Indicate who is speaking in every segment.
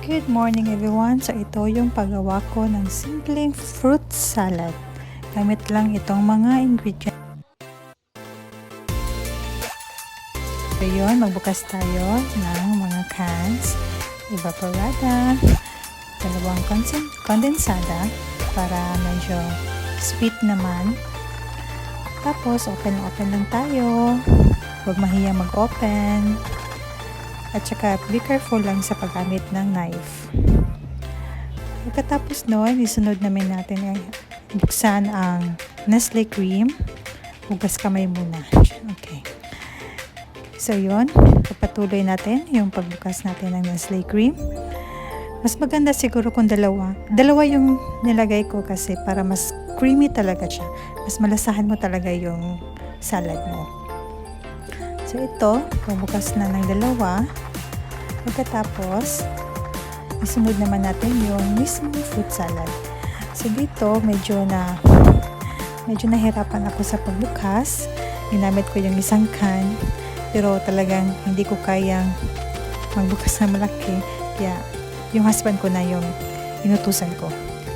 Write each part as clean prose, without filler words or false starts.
Speaker 1: Good morning everyone! So ito yung paggawa ko ng simpleng fruit salad. Gamit lang itong mga ingredients. So yun, magbukas tayo ng mga cans. Evaporada, dalawang kondensada para medyo sweet naman. Tapos open lang tayo. Huwag mahiya mag-open. At saka, be careful lang sa paggamit ng knife. Pagkatapos nun, isunod namin natin ay buksan ang Nestle cream. Hugas kamay muna. Okay. So, yun. Papatuloy natin yung pagbukas natin ng Nestle cream. Mas maganda siguro kung dalawa. Dalawa yung nilagay ko kasi para mas creamy talaga siya. Mas malasahan mo talaga yung salad mo. So, ito, pagbukas na ng dalawa. Pagkatapos, isunod naman natin yung mismong fruit salad. So, dito, medyo nahirapan ako sa pagbukas. Ginamit ko yung isang can, pero talagang hindi ko kayang magbukas na malaki. Kaya, yung husband ko na yung inutusan ko.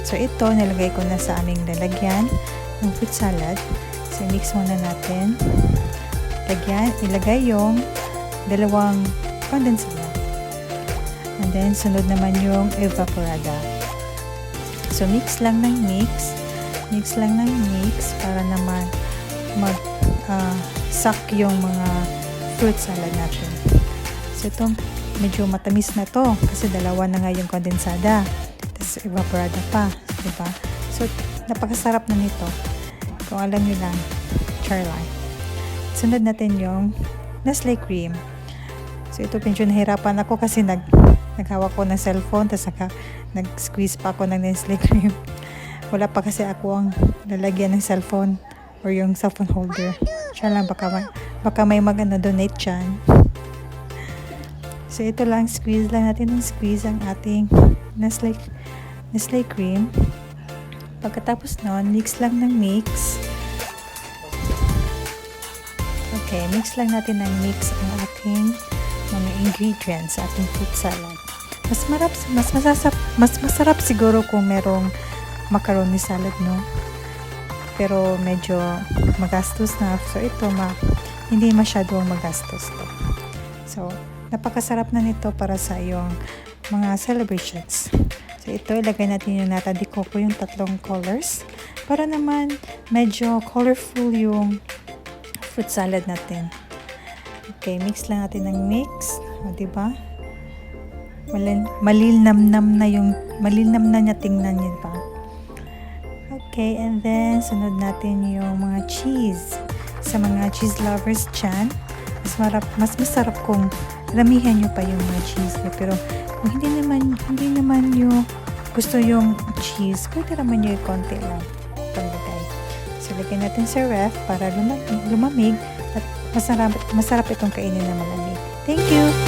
Speaker 1: So, ito, nilagay ko na sa aming lalagyan ng fruit salad. So, mix muna natin. Ilagay yung dalawang kondensada. And then, sunod naman yung evaporada. So, mix lang ng mix. Mix lang ng mix para naman mag-suck yung mga fruit salad natin. So, ito, medyo matamis na to kasi dalawa na nga yung kondensada. Tapos, evaporada pa. Diba? So, napakasarap na nito. Kung alam nyo lang, char lang. Sunod natin yung Nestle cream. So, ito medyo nahirapan ako kasi naghawak ko ng cellphone tapos nag-squeeze pa ako ng Nestle cream. Wala pa kasi ako ang lalagyan ng cellphone or yung cellphone holder. Siya lang, baka may mag-donate dyan. So, ito lang, squeeze lang natin ng squeeze ang ating Nestle cream. Pagkatapos nun, mix lang ng mix. Okay, mix lang natin ng mix ang ating mga ingredients sa ating fruit salad. Mas masarap siguro kung merong macaroni salad, no? Pero medyo magastos na. So, ito hindi masyadong magastos to. So, napakasarap na nito para sa iyong mga celebrations. So, ito, ilagay natin yung nata de coco, yung tatlong colors. Para naman medyo colorful yung fruit salad natin. Okay, mix lang natin ng mix. O, diba? Malinamnam na niya tingnan niya pa. Okay, and then, sunod natin yung mga cheese. Sa mga cheese lovers dyan, mas masarap kung ramihan nyo pa yung mga cheese niya. Pero, kung hindi naman yung gusto yung cheese, pwede naman nyo yung konti lang paglagay. So, lagyan natin sa ref para lumamig at masarap itong kainin na malamig. Thank you!